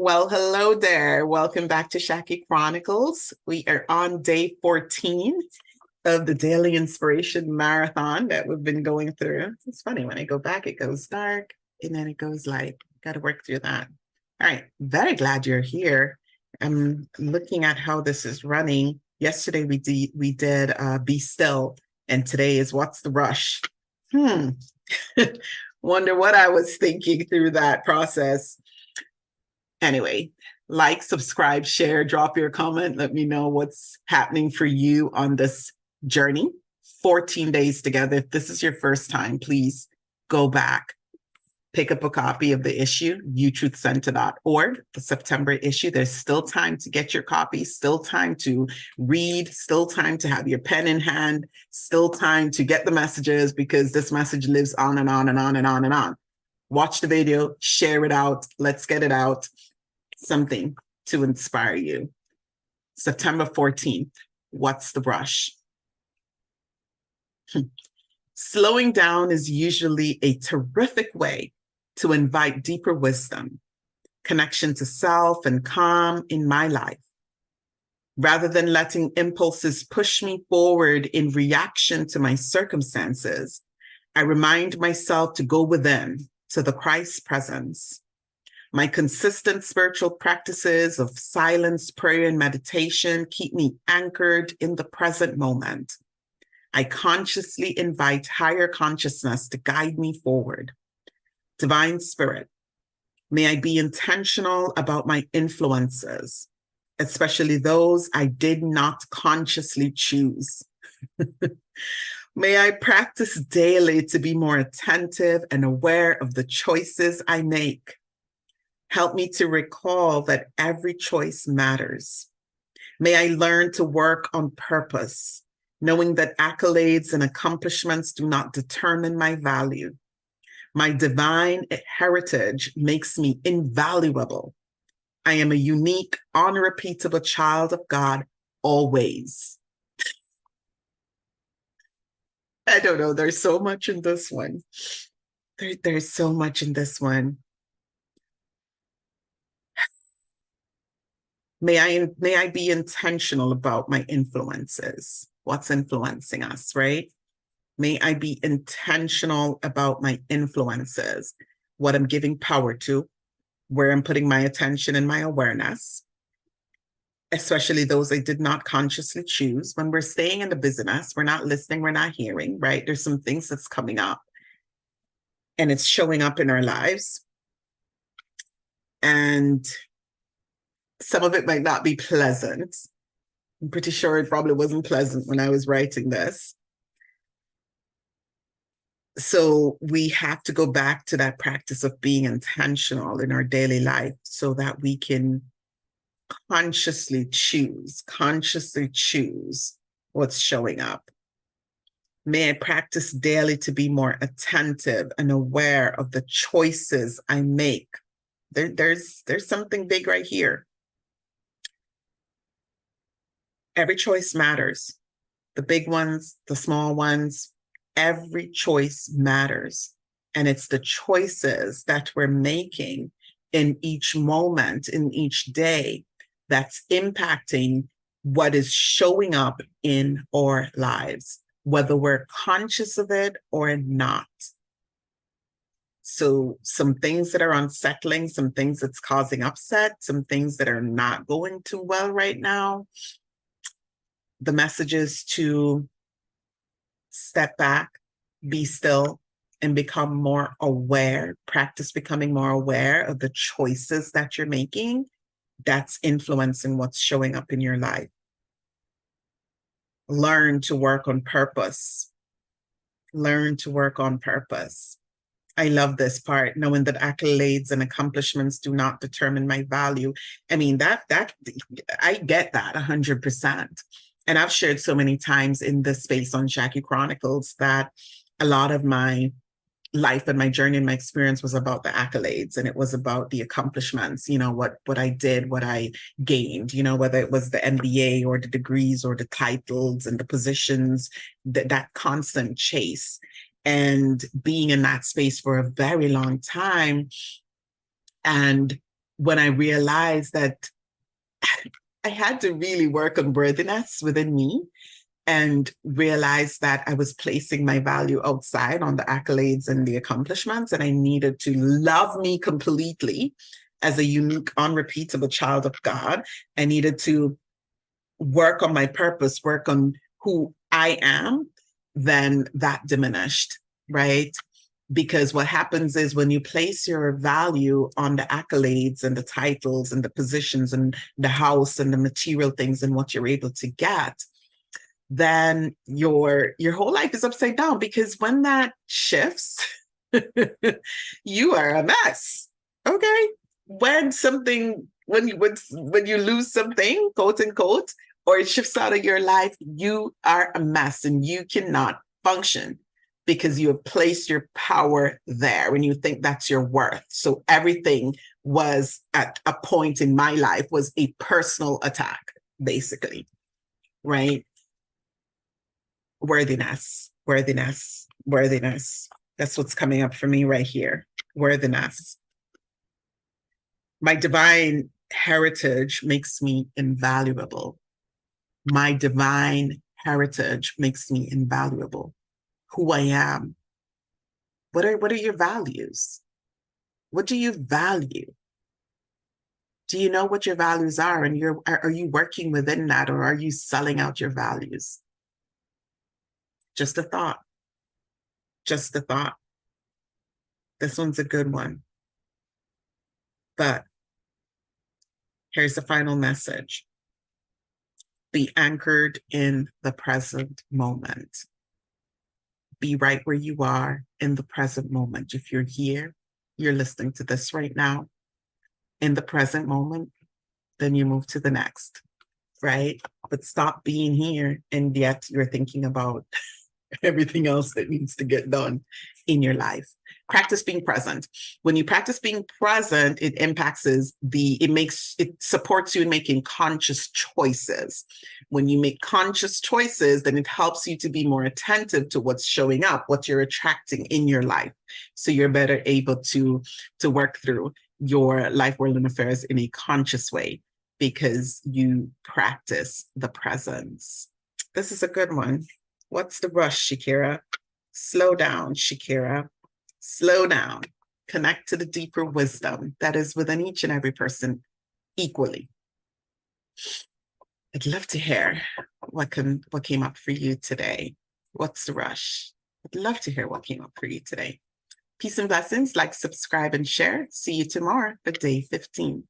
Well, hello there. Welcome back to Shaki Chronicles. We are on day 14 of the Daily Inspiration Marathon that we've been going through. It's funny, when I go back, it goes dark and then it goes light. Got to work through that. All right. Very glad you're here. I'm looking at how this is running. Yesterday we did Be Still, and today is What's the Rush? Wonder what I was thinking through that process. Anyway, like, subscribe, share, drop your comment. Let me know what's happening for you on this journey. 14 days together. If this is your first time, please go back, pick up a copy of the issue, youtruthcenter.org, the September issue. There's still time to get your copy, still time to read, still time to have your pen in hand, still time to get the messages, because this message lives on and on and on and on and on. Watch the video, share it out. Let's get it out. Something to inspire you. September 14th, what's the rush? Slowing down is usually a terrific way to invite deeper wisdom, connection to self, and calm in my life. Rather than letting impulses push me forward in reaction to my circumstances, I remind myself to go within to the Christ presence. My consistent spiritual practices of silence, prayer, and meditation keep me anchored in the present moment. I consciously invite higher consciousness to guide me forward. Divine Spirit, may I be intentional about my influences, especially those I did not consciously choose. May I practice daily to be more attentive and aware of the choices I make. Help me to recall that every choice matters. May I learn to work on purpose, knowing that accolades and accomplishments do not determine my value. My divine heritage makes me invaluable. I am a unique, unrepeatable child of God always. I don't know, there's so much in this one. There's so much in this one. May I be intentional about my influences. What's influencing us, right? May I be intentional about my influences, what I'm giving power to, where I'm putting my attention and my awareness, especially those I did not consciously choose. When we're staying in the business, we're not listening, we're not hearing, right? There's some things that's coming up and it's showing up in our lives. And some of it might not be pleasant. I'm pretty sure it probably wasn't pleasant when I was writing this. So we have to go back to that practice of being intentional in our daily life so that we can consciously choose what's showing up. May I practice daily to be more attentive and aware of the choices I make. There's something big right here. Every choice matters. The big ones, the small ones, every choice matters. And it's the choices that we're making in each moment, in each day, that's impacting what is showing up in our lives, whether we're conscious of it or not. So some things that are unsettling, some things that's causing upset, some things that are not going too well right now. The message is to step back, be still, and become more aware, practice becoming more aware of the choices that you're making that's influencing what's showing up in your life. Learn to work on purpose. Learn to work on purpose. I love this part, knowing that accolades and accomplishments do not determine my value. I mean, that I get that 100%. And I've shared so many times in this space on Shaki Chronicles that a lot of my life and my journey and my experience was about the accolades, and it was about the accomplishments, what I did, what I gained, whether it was the MBA or the degrees or the titles and the positions, that constant chase. And being in that space for a very long time, and when I realized that I had to really work on worthiness within me and realized that I was placing my value outside on the accolades and the accomplishments, and I needed to love me completely as a unique, unrepeatable child of God. I needed to work on my purpose, work on who I am. Then that diminished, right? Because what happens is when you place your value on the accolades and the titles and the positions and the house and the material things and what you're able to get, then your whole life is upside down, because when that shifts, you are a mess. Okay. When you lose something, quote unquote, or it shifts out of your life, you are a mess and you cannot function because you have placed your power there and you think that's your worth. So everything was, at a point in my life, was a personal attack, basically, right? Worthiness, worthiness, worthiness. That's what's coming up for me right here. Worthiness. My divine heritage makes me invaluable. My divine heritage makes me invaluable. Who I am. What are your values? What do you value? Do you know what your values are? And are you working within that, or are you selling out your values? Just a thought. Just a thought. This one's a good one. But here's the final message. Be anchored in the present moment. Be right where you are in the present moment. If you're here, you're listening to this right now, in the present moment, then you move to the next, right? But stop being here and yet you're thinking about everything else that needs to get done in your life. Practice being present. When you practice being present, it it supports you in making conscious choices. When you make conscious choices, then it helps you to be more attentive to what's showing up, what you're attracting in your life. So you're better able to work through your life, world, and affairs in a conscious way because you practice the presence. This is a good one. What's the rush, Shakira? Slow down, Shakira. Slow down. Connect to the deeper wisdom that is within each and every person equally. I'd love to hear what came up for you today. What's the rush? I'd love to hear what came up for you today. Peace and blessings. Like, subscribe, and share. See you tomorrow for day 15.